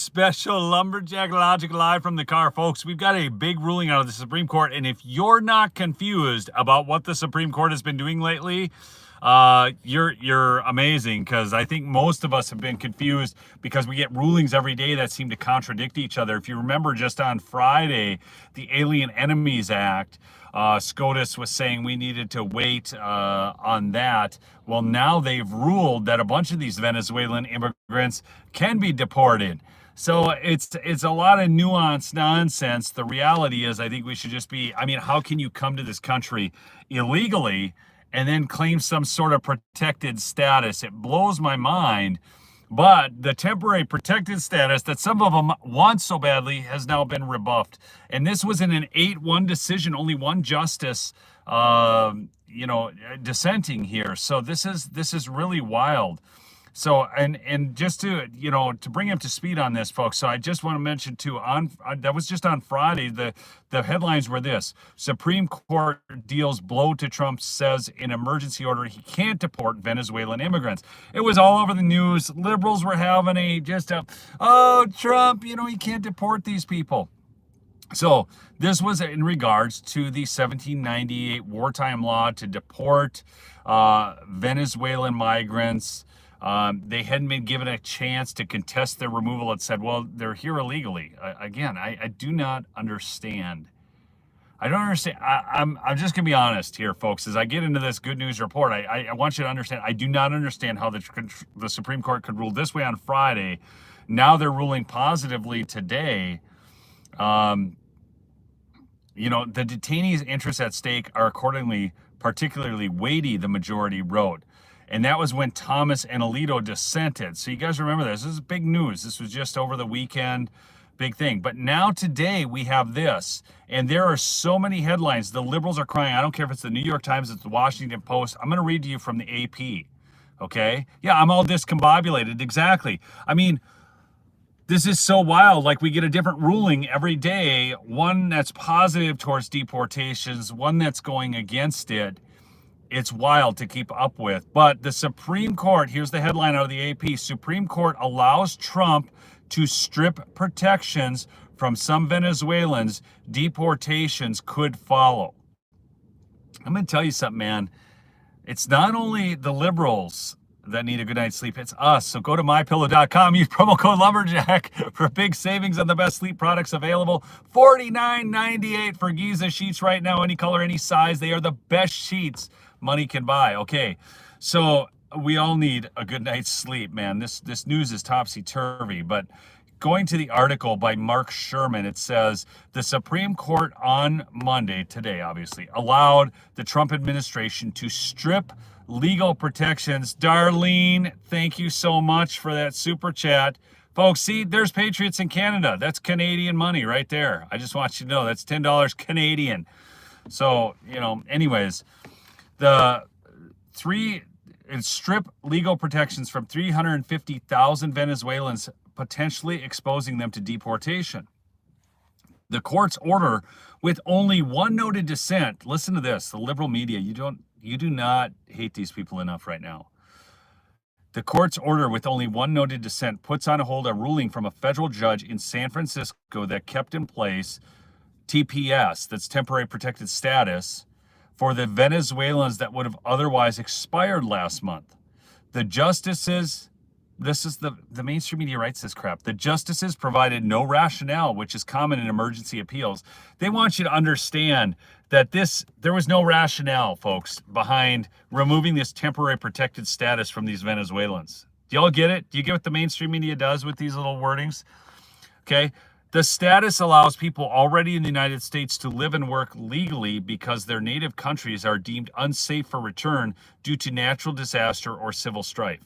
special Lumberjack Logic live from the car, folks. We've got a big ruling out of the Supreme Court, and if you're not confused about what the Supreme Court has been doing lately, you're amazing, because I think most of us have been confused because we get rulings every day that seem to contradict each other. If you remember, just on Friday, the Alien Enemies Act, SCOTUS was saying we needed to wait on that. Well, now they've ruled that a bunch of these Venezuelan immigrants can be deported. So it's a lot of nuanced nonsense. The reality is, I think we should just be, I mean, how can you come to this country illegally and then claim some sort of protected status? It blows my mind. But the temporary protected status that some of them want so badly has now been rebuffed. And this was in an 8-1 decision, only one justice, dissenting here. So this is really wild. So, and just to, to bring him to speed on this, folks, so I just want to mention too, that was just on Friday, the headlines were this: Supreme Court deals blow to Trump, says in emergency order he can't deport Venezuelan immigrants. It was all over the news. Liberals were having oh, Trump, he can't deport these people. So this was in regards to the 1798 wartime law to deport Venezuelan migrants. They hadn't been given a chance to contest their removal. It said, well, they're here illegally. Again, I do not understand. I don't understand. I'm just going to be honest here, folks. As I get into this good news report, I want you to understand, I do not understand how the Supreme Court could rule this way on Friday. Now they're ruling positively today. The detainees' interests at stake are accordingly particularly weighty, the majority wrote. And that was when Thomas and Alito dissented. So you guys remember this. This is big news. This was just over the weekend, big thing. But now today we have this. And there are so many headlines. The liberals are crying. I don't care if it's the New York Times, it's the Washington Post. I'm going to read to you from the AP. Okay? Yeah, I'm all discombobulated. Exactly. I mean, this is so wild. Like, we get a different ruling every day. One that's positive towards deportations, one that's going against it. It's wild to keep up with. But the Supreme Court, here's the headline out of the AP, Supreme Court allows Trump to strip protections from some Venezuelans. Deportations could follow. I'm going to tell you something, man. It's not only the liberals that need a good night's sleep, it's us. So go to mypillow.com, use promo code Lumberjack for big savings on the best sleep products available. $49.98 for Giza sheets right now, any color, any size. They are the best sheets money can buy. Okay, so we all need a good night's sleep, man. This news is topsy-turvy. But going to the article by Mark Sherman, it says the Supreme Court on Monday, today obviously, allowed the Trump administration to strip legal protections. Darlene, thank you so much for that super chat. Folks, see, there's patriots in Canada. That's Canadian money right there. I just want you to know that's $10 Canadian. So, anyways, strip legal protections from 350,000 Venezuelans, potentially exposing them to deportation. The court's order, with only one noted dissent. Listen to this, the liberal media, you do not hate these people enough right now. The court's order, with only one noted dissent, puts on hold a ruling from a federal judge in San Francisco that kept in place TPS, that's temporary protected status, for the Venezuelans that would have otherwise expired last month. The justices, this is the mainstream media writes this crap. The justices provided no rationale, which is common in emergency appeals. They want you to understand that there was no rationale, folks, behind removing this temporary protected status from these Venezuelans. Do y'all get it? Do you get what the mainstream media does with these little wordings? Okay. The status allows people already in the United States to live and work legally because their native countries are deemed unsafe for return due to natural disaster or civil strife.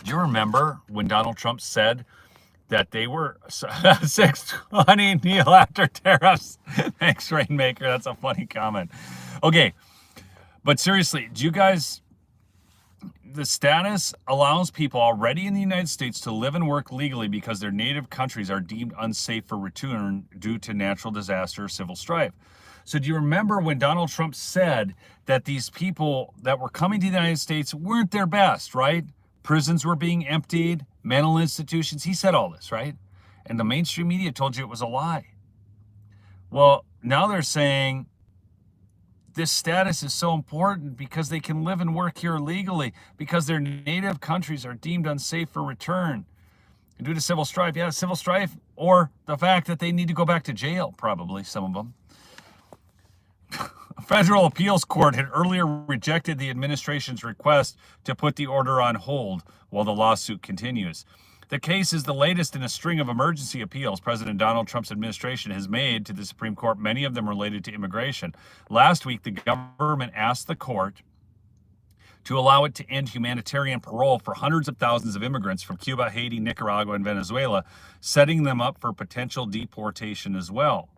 Do you remember when Donald Trump said that they were 620 Neil after tariffs? Thanks, Rainmaker. That's a funny comment. Okay, but seriously, do you guys... The status allows people already in the United States to live and work legally because their native countries are deemed unsafe for return due to natural disaster or civil strife. So do you remember when Donald Trump said that these people that were coming to the United States weren't their best, right? Prisons were being emptied, mental institutions. He said all this, right? And the mainstream media told you it was a lie. Well, now they're saying this status is so important because they can live and work here legally, because their native countries are deemed unsafe for return. And due to civil strife, yeah, civil strife, or the fact that they need to go back to jail, probably, some of them. A federal appeals court had earlier rejected the administration's request to put the order on hold while the lawsuit continues. The case is the latest in a string of emergency appeals President Donald Trump's administration has made to the Supreme Court, many of them related to immigration. Last week, the government asked the court to allow it to end humanitarian parole for hundreds of thousands of immigrants from Cuba, Haiti, Nicaragua, and Venezuela, setting them up for potential deportation as well.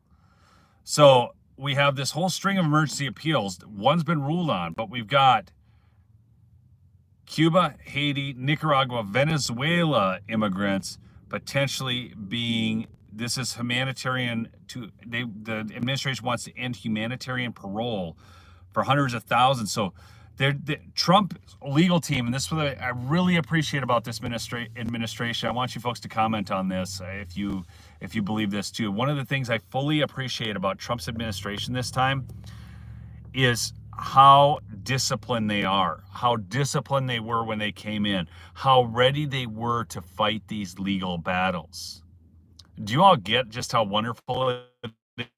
So we have this whole string of emergency appeals. One's been ruled on, but we've got Cuba, Haiti, Nicaragua, Venezuela immigrants potentially being, this is humanitarian, the administration wants to end humanitarian parole for hundreds of thousands. So the Trump legal team, and this is what I really appreciate about this administration. I want you folks to comment on this if you believe this too. One of the things I fully appreciate about Trump's administration this time is how disciplined they are, how disciplined they were when they came in, how ready they were to fight these legal battles. Do you all get just how wonderful it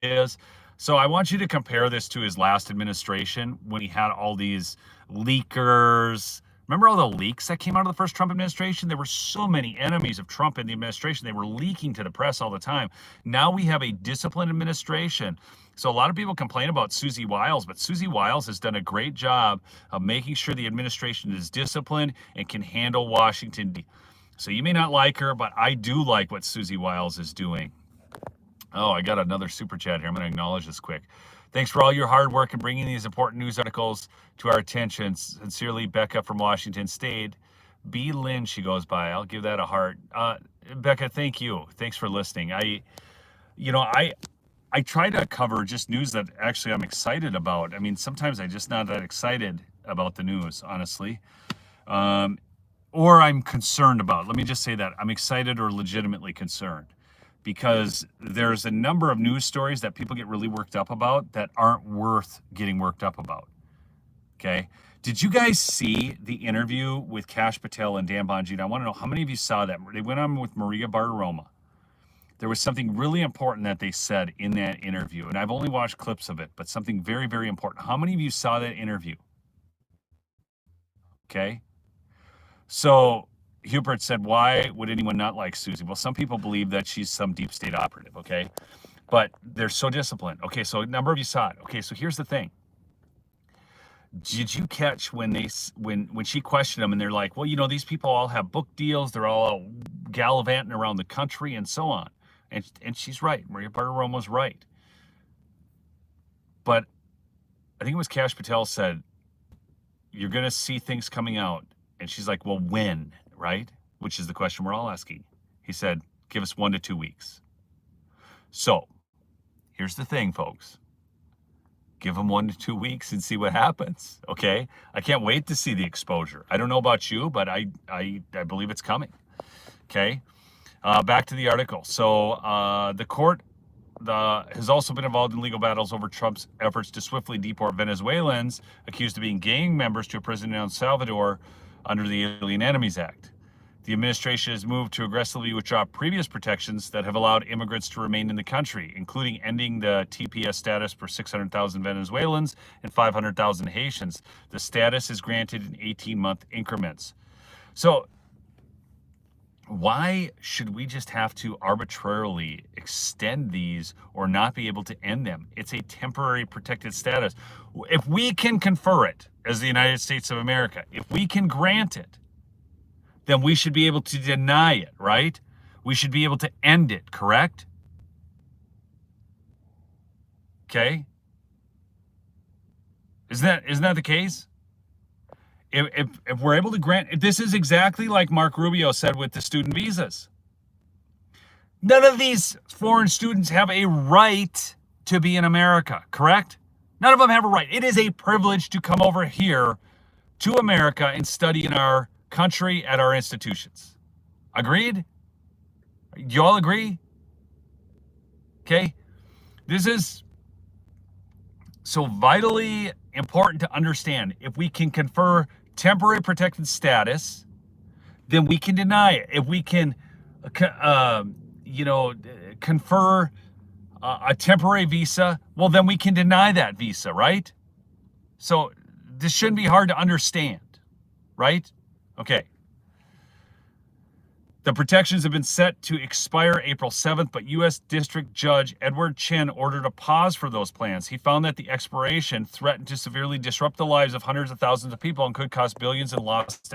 is? So I want you to compare this to his last administration when he had all these leakers. Remember all the leaks that came out of the first Trump administration? There were so many enemies of Trump in the administration. They were leaking to the press all the time. Now we have a disciplined administration. So a lot of people complain about Susie Wiles, but Susie Wiles has done a great job of making sure the administration is disciplined and can handle Washington. So you may not like her, but I do like what Susie Wiles is doing. Oh, I got another super chat here. I'm going to acknowledge this quick. Thanks for all your hard work in bringing these important news articles to our attention. Sincerely, Becca from Washington State. B. Lynn, she goes by. I'll give that a heart. Becca, thank you. Thanks for listening. I try to cover just news that actually I'm excited about. I mean, sometimes I'm just not that excited about the news, honestly. Or I'm concerned about. Let me just say that. I'm excited or legitimately concerned. Because there's a number of news stories that people get really worked up about that aren't worth getting worked up about. Okay? Did you guys see the interview with Kash Patel and Dan Bongino? I want to know how many of you saw that. They went on with Maria Bartiromo. There was something really important that they said in that interview, and I've only watched clips of it, but something very, very important. How many of you saw that interview? Okay? So Hubert said, why would anyone not like Susie? Well, some people believe that she's some deep state operative, okay? But they're so disciplined. Okay, so a number of you saw it. Okay, so here's the thing. Did you catch when she questioned them and they're like, well, you know, these people all have book deals. They're all gallivanting around the country and so on. And she's right. Maria Bartiromo's right. But I think it was Kash Patel said, you're going to see things coming out. And she's like, well, when? Right? Which is the question we're all asking. He said, give us 1 to 2 weeks. So here's the thing, folks. Give them 1 to 2 weeks and see what happens. Okay? I can't wait to see the exposure. I don't know about you, but I believe it's coming. Okay? Back to the article. So the court has also been involved in legal battles over Trump's efforts to swiftly deport Venezuelans accused of being gang members to a prison in El Salvador under the Alien Enemies Act. The administration has moved to aggressively withdraw previous protections that have allowed immigrants to remain in the country, including ending the TPS status for 600,000 Venezuelans and 500,000 Haitians. The status is granted in 18-month increments. So why should we just have to arbitrarily extend these or not be able to end them? It's a temporary protected status. If we can confer it as the United States of America, if we can grant it, then we should be able to deny it, right? We should be able to end it, correct? Okay? Isn't that the case? If we're able to grant, this is exactly like Mark Rubio said with the student visas. None of these foreign students have a right to be in America, correct? None of them have a right. It is a privilege to come over here to America and study in our country at our institutions. Agreed? You all agree? Okay. This is so vitally important to understand. If we can confer temporary protected status, then we can deny it. If we can, confer a temporary visa, well, then we can deny that visa, right? So this shouldn't be hard to understand, right? Okay. The protections have been set to expire April 7th, but U.S. District Judge Edward Chen ordered a pause for those plans. He found that the expiration threatened to severely disrupt the lives of hundreds of thousands of people and could cost billions in lost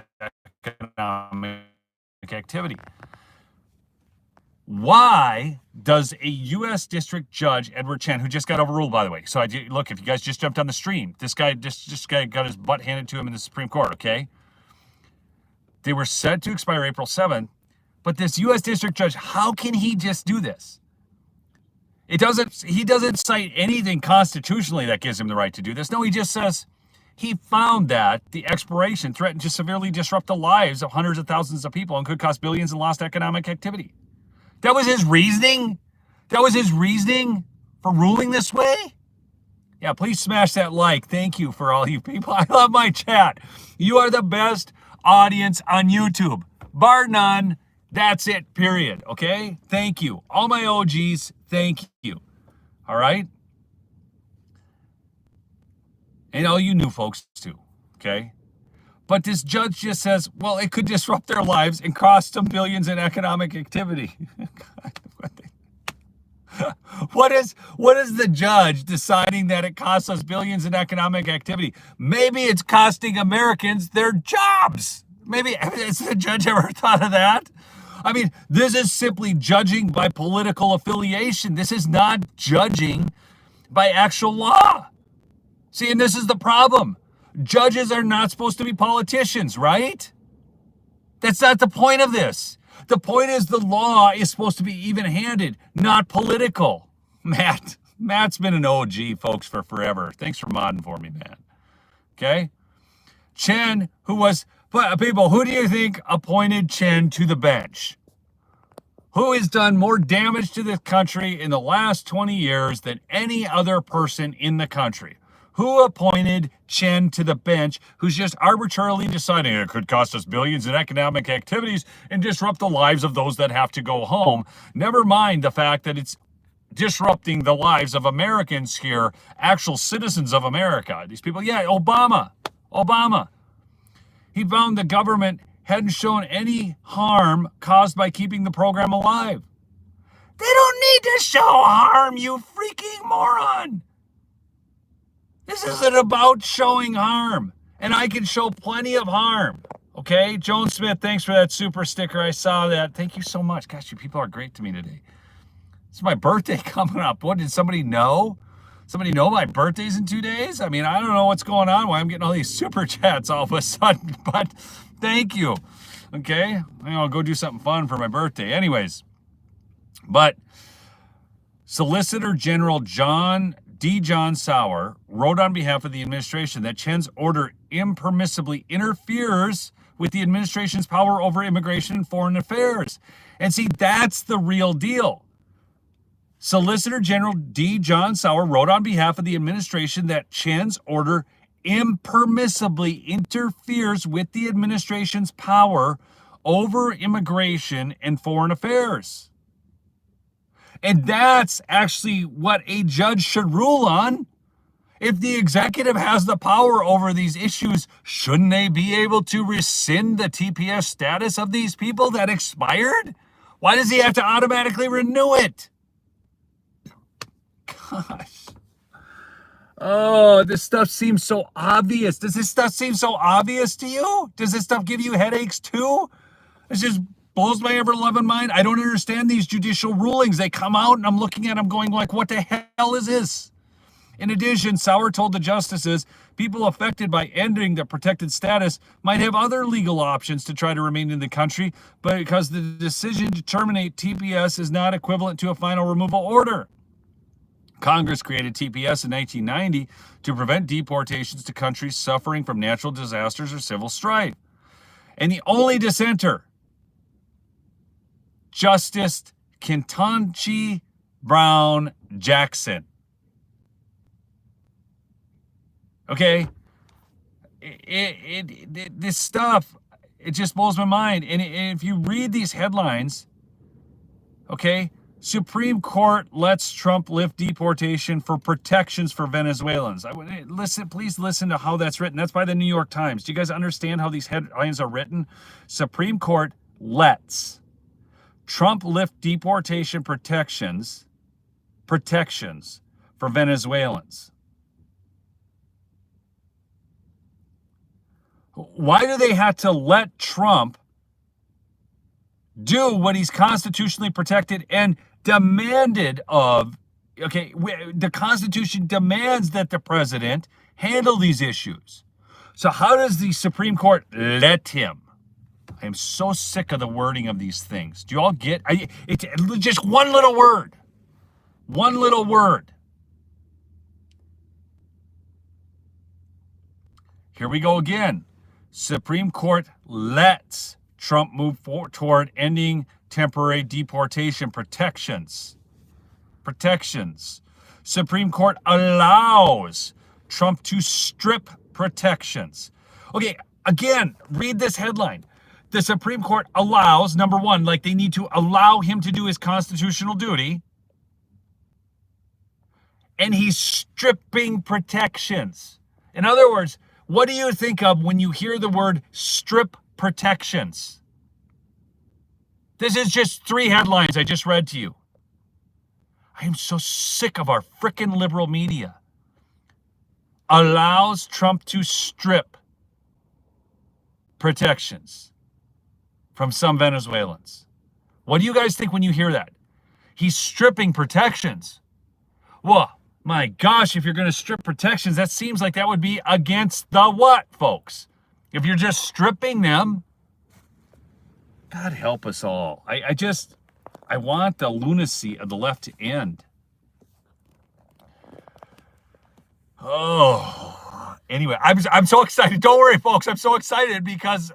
economic activity. Why does a U.S. District Judge, Edward Chen, who just got overruled, by the way, so look, if you guys just jumped on the stream, this guy just got his butt handed to him in the Supreme Court, okay? They were set to expire April 7th, but this U.S. District Judge, how can he just do this? He doesn't cite anything constitutionally that gives him the right to do this. No, he just says he found that the expiration threatened to severely disrupt the lives of hundreds of thousands of people and could cost billions in lost economic activity. That was his reasoning? That was his reasoning for ruling this way? Yeah, please smash that like. Thank you for all you people. I love my chat. You are the best audience on YouTube. Bar none. That's it, period. Okay? Thank you. All my OGs, thank you. All right? And all you new folks too. Okay? But this judge just says, well, it could disrupt their lives and cost them billions in economic activity. What is the judge deciding that it costs us billions in economic activity? Maybe it's costing Americans their jobs. Maybe has the judge ever thought of that? I mean, this is simply judging by political affiliation. This is not judging by actual law. See, and this is the problem. Judges are not supposed to be politicians, right? That's not the point of this. The point is the law is supposed to be even-handed, not political. Matt's been an OG, folks, for forever. Thanks for modding for me, man. Okay? Chen, people, who do you think appointed Chen to the bench? Who has done more damage to this country in the last 20 years than any other person in the country? Who appointed Chen to the bench, who's just arbitrarily deciding it could cost us billions in economic activities and disrupt the lives of those that have to go home? Never mind the fact that it's disrupting the lives of Americans here, actual citizens of America. These people, yeah, Obama. He found the government hadn't shown any harm caused by keeping the program alive. They don't need to show harm, you freaking moron. This isn't about showing harm. And I can show plenty of harm. Okay? Joan Smith, thanks for that super sticker. I saw that. Thank you so much. Gosh, you people are great to me today. It's my birthday coming up. What, did somebody know? Somebody know my birthday's in 2 days? I mean, I don't know what's going on, why I'm getting all these super chats all of a sudden, but thank you. Okay? I'll go do something fun for my birthday. Anyways, but Solicitor General John Sauer wrote on behalf of the administration that Chen's order impermissibly interferes with the administration's power over immigration and foreign affairs. And see, that's the real deal. Solicitor General John Sauer wrote on behalf of the administration that Chen's order impermissibly interferes with the administration's power over immigration and foreign affairs. And that's actually what a judge should rule on. If the executive has the power over these issues, shouldn't they be able to rescind the TPS status of these people that expired? Why does he have to automatically renew it? Gosh. Oh, this stuff seems so obvious. Does this stuff seem so obvious to you? Does this stuff give you headaches too? It's just blows my ever-loving mind. I don't understand these judicial rulings. They come out and I'm looking at them going like, what the hell is this? In addition, Sauer told the justices people affected by ending the protected status might have other legal options to try to remain in the country, but because the decision to terminate TPS is not equivalent to a final removal order. Congress created TPS in 1990 to prevent deportations to countries suffering from natural disasters or civil strife. And the only dissenter, Justice Ketanji Brown Jackson. Okay? This stuff, it just blows my mind. And if you read these headlines, okay, Supreme Court lets Trump lift deportation for protections for Venezuelans. Please listen to how that's written. That's by the New York Times. Do you guys understand how these headlines are written? Supreme Court lets Trump lift deportation protections for Venezuelans. Why do they have to let Trump do what he's constitutionally protected and demanded of? Okay, the Constitution demands that the president handle these issues. So how does the Supreme Court let him? I am so sick of the wording of these things. Do you all get? It's just one little word. One little word. Here we go again. Supreme Court lets Trump move toward ending temporary deportation protections. Supreme Court allows Trump to strip protections. Okay, again, read this headline. The Supreme Court allows, number one, like they need to allow him to do his constitutional duty, and he's stripping protections. In other words, what do you think of when you hear the word strip protections? This is just 3 headlines I just read to you. I am so sick of our frickin' liberal media. Allows Trump to strip protections from some Venezuelans. What do you guys think when you hear that? He's stripping protections. Well, my gosh, if you're going to strip protections, that seems like that would be against the what, folks? If you're just stripping them, God help us all. I want the lunacy of the left to end. Oh, anyway, I'm so excited. Don't worry, folks. I'm so excited because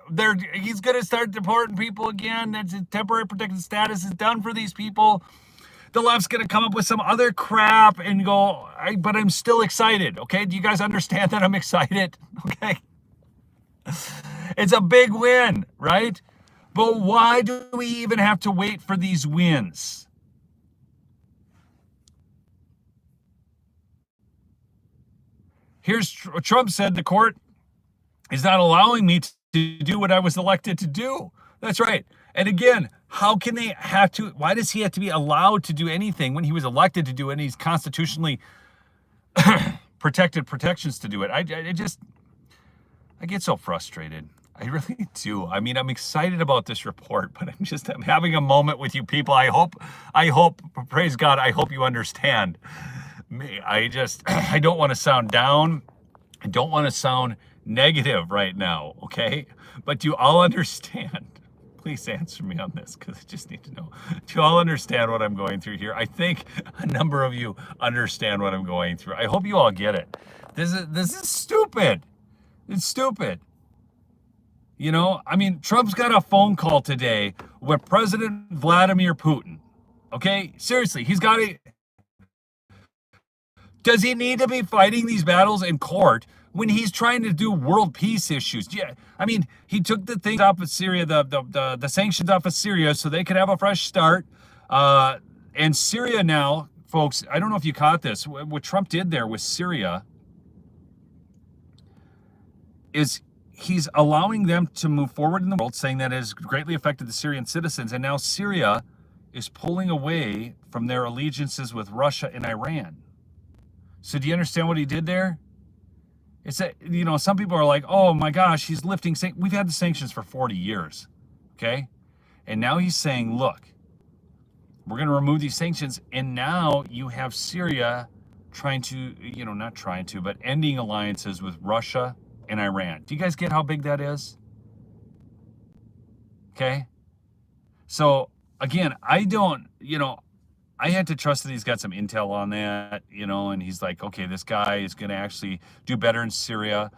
he's going to start deporting people again. That's temporary protected status is done for these people. The left's going to come up with some other crap and go, but I'm still excited, okay? Do you guys understand that I'm excited? Okay? It's a big win, right? But why do we even have to wait for these wins? Here's Trump said the court is not allowing me to do what I was elected to do. That's right. And again, how can they have to, why does he have to be allowed to do anything when he was elected to do it and he's constitutionally protections to do it? I get so frustrated. I really do. I mean, I'm excited about this report, but I'm having a moment with you people. I hope, praise God, I hope you understand me. I don't want to sound down. I don't want to sound negative right now, okay? But do you all understand? Please answer me on this because I just need to know. Do you all understand what I'm going through here? I think a number of you understand what I'm going through. I hope you all get it. This is stupid. It's stupid. You know, I mean, Trump's got a phone call today with President Vladimir Putin. Okay? Seriously, he's got a... Does he need to be fighting these battles in court when he's trying to do world peace issues? Yeah, I mean, he took the things off of Syria, the sanctions off of Syria so they could have a fresh start. And Syria now, folks, I don't know if you caught this. What Trump did there with Syria is he's allowing them to move forward in the world, saying that it has greatly affected the Syrian citizens. And now Syria is pulling away from their allegiances with Russia and Iran. So do you understand what he did there? It's that, you know, some people are like, oh my gosh, he's lifting, we've had the sanctions for 40 years, okay? And now he's saying, look, we're going to remove these sanctions. And now you have Syria trying to, you know, not trying to, but ending alliances with Russia and Iran. Do you guys get how big that is? Okay? So again, I don't, you know, I had to trust that he's got some intel on that, you know, and he's like, okay, this guy is going to actually do better in Syria.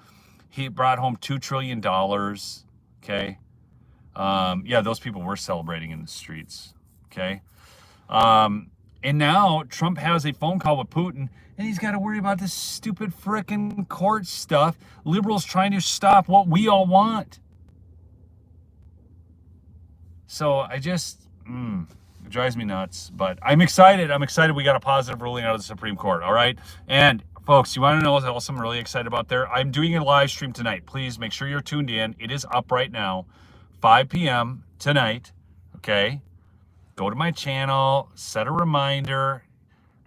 He brought home $2 trillion, okay? Yeah, those people were celebrating in the streets. Okay. And now Trump has a phone call with Putin, and he's got to worry about this stupid frickin' court stuff. Liberals trying to stop what we all want. So I just, it drives me nuts. But I'm excited. I'm excited we got a positive ruling out of the Supreme Court. All right. And folks, you want to know what else I'm really excited about there? I'm doing a live stream tonight. Please make sure you're tuned in. It is up right now, 5 p.m. tonight. Okay. Go to my channel, set a reminder.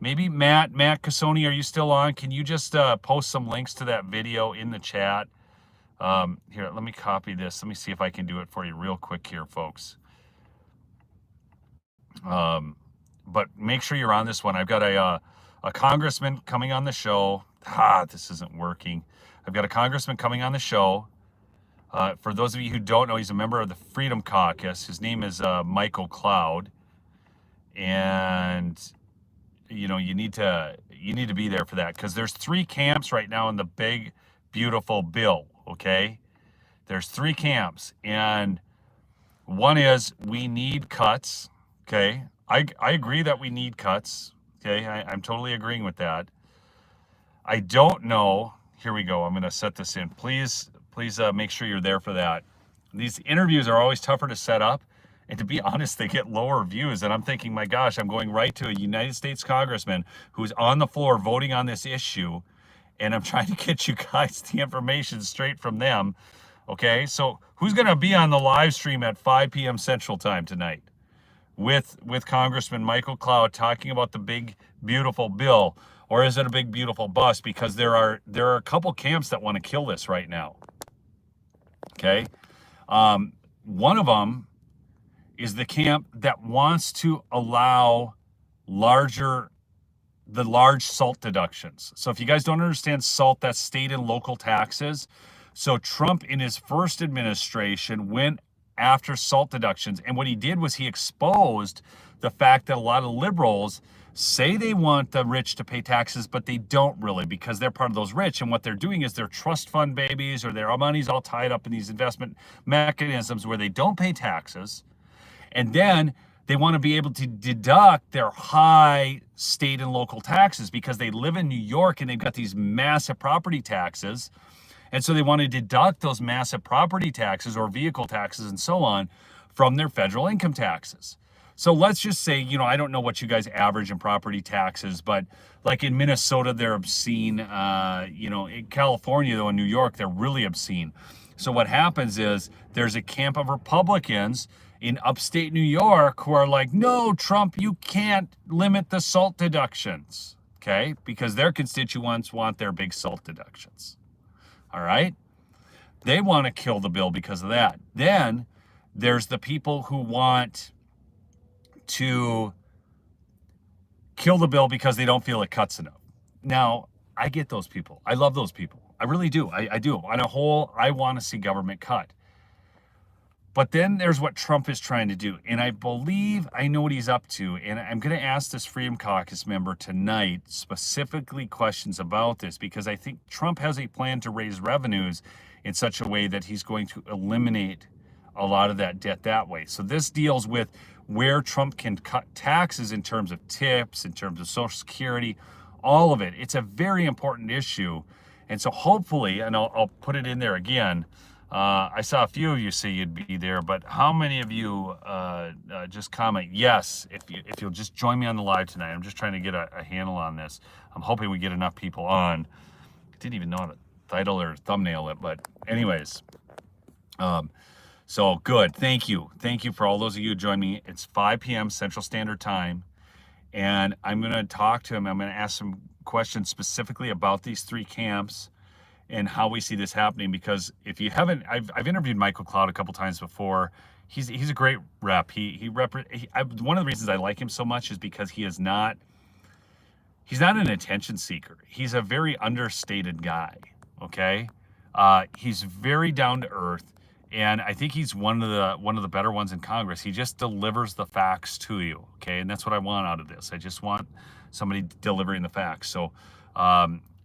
Maybe Matt Cassoni, are you still on? Can you just post some links to that video in the chat? Here, let me copy this. Let me see if I can do it for you real quick here, folks. But make sure you're on this one. I've got a congressman coming on the show. This isn't working. I've got a congressman coming on the show. For those of you who don't know, he's a member of the Freedom Caucus. His name is Michael Cloud. And you know, you need to be there for that, because there's 3 camps right now in the big beautiful bill. Okay, there's 3 camps, and one is we need cuts. Okay, I agree that we need cuts. Okay, I'm totally agreeing with that. I don't know. Here we go. I'm going to set this in. Please make sure you're there for that. These interviews are always tougher to set up. And to be honest, they get lower views. And I'm thinking, my gosh, I'm going right to a United States congressman who's on the floor voting on this issue. And I'm trying to get you guys the information straight from them. Okay, so who's going to be on the live stream at 5 p.m. Central Time tonight with Congressman Michael Cloud talking about the big, beautiful bill? Or is it a big, beautiful bust? Because there are a couple camps that want to kill this right now. Okay, one of them is the camp that wants to allow the large SALT deductions. So if you guys don't understand SALT, that's state and local taxes. So Trump in his first administration went after SALT deductions. And what he did was he exposed the fact that a lot of liberals say they want the rich to pay taxes, but they don't really, because they're part of those rich. And what they're doing is they're trust fund babies, or their money's all tied up in these investment mechanisms where they don't pay taxes. And then they want to be able to deduct their high state and local taxes because they live in New York and they've got these massive property taxes. And so they want to deduct those massive property taxes or vehicle taxes and so on from their federal income taxes. So let's just say, you know, I don't know what you guys average in property taxes, but like in Minnesota, they're obscene. You know, in California, though, in New York, they're really obscene. So what happens is there's a camp of Republicans in upstate New York who are like, no, Trump, you can't limit the SALT deductions, okay? Because their constituents want their big SALT deductions, all right? They want to kill the bill because of that. Then there's the people who want to kill the bill because they don't feel it cuts enough. Now, I get those people. I love those people. I really do. I do. On a whole, I want to see government cut. But then there's what Trump is trying to do. And I believe I know what he's up to. And I'm going to ask this Freedom Caucus member tonight specifically questions about this, because I think Trump has a plan to raise revenues in such a way that he's going to eliminate a lot of that debt that way. So this deals with where Trump can cut taxes in terms of tips, in terms of Social Security, all of it. It's a very important issue. And so hopefully, and I'll put it in there again, I saw a few of you say you'd be there, but how many of you just comment yes if you'll just join me on the live tonight? I'm just trying to get a handle on this. I'm hoping we get enough people on. I didn't even know how to title or thumbnail it, but anyways. So good. Thank you. Thank you for all those of you who join me. It's 5 p.m. Central Standard Time, and I'm going to talk to him. I'm going to ask some questions specifically about these 3 camps and how we see this happening, because if you haven't, I've interviewed Michael Cloud a couple times before. He's a great rep. One of the reasons I like him so much is because he's not an attention seeker. He's a very understated guy. Okay, he's very down to earth, and I think he's one of the better ones in Congress. He just delivers the facts to you. Okay, and that's what I want out of this. I just want somebody delivering the facts. So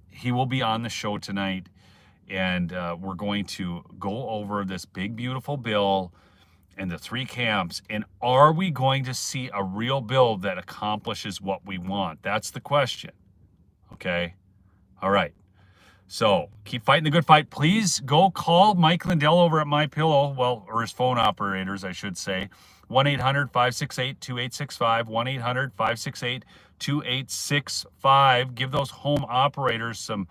he will be on the show tonight. And we're going to go over this big, beautiful bill and the 3 camps, and are we going to see a real bill that accomplishes what we want? That's the question. Okay? All right. So keep fighting the good fight. Please go call Mike Lindell over at My Pillow, well, or his phone operators, I should say. 1-800-568-2865, 1-800-568-2865. Give those home operators some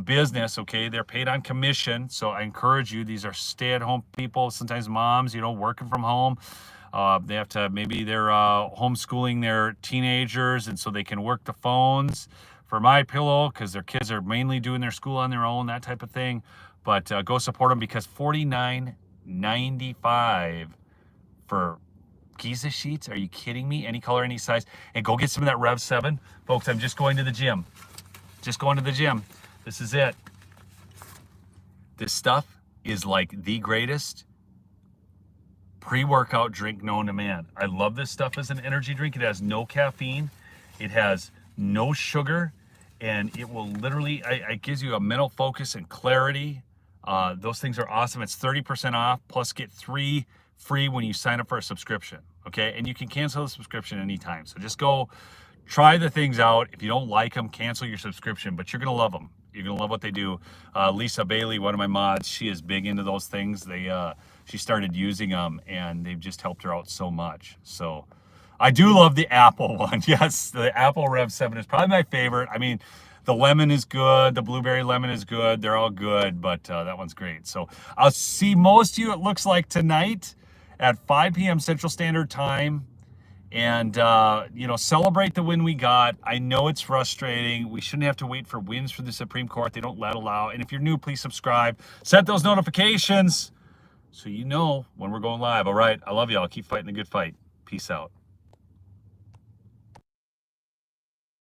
business, okay? They're paid on commission, so I encourage you. These are stay-at-home people, sometimes moms, you know, working from home. They have to, maybe they're homeschooling their teenagers, and so they can work the phones for My Pillow because their kids are mainly doing their school on their own, that type of thing. But go support them because $49.95 for Giza sheets. Are you kidding me? Any color, any size. And go get some of that Rev 7. Folks, I'm just going to the gym. Just going to the gym. This is it. This stuff is like the greatest pre-workout drink known to man. I love this stuff as an energy drink. It has no caffeine. It has no sugar, and it will literally, it gives you a mental focus and clarity. Those things are awesome. It's 30% off, plus get 3 free when you sign up for a subscription, okay? And you can cancel the subscription anytime. So just go try the things out. If you don't like them, cancel your subscription, but you're gonna love them. You're gonna love what they do. Lisa Bailey, one of my mods, she is big into those things. She started using them, and they've just helped her out so much. So I do love the apple one. Yes, the apple Rev 7 is probably my favorite. I mean, the lemon is good. The blueberry lemon is good. They're all good, but that one's great. So I'll see most of you, it looks like, tonight at 5 p.m. Central Standard Time. And, you know, celebrate the win we got. I know it's frustrating. We shouldn't have to wait for wins for the Supreme Court. They don't allow. And if you're new, please subscribe. Set those notifications so you know when we're going live. All right. I love y'all. Keep fighting the good fight. Peace out.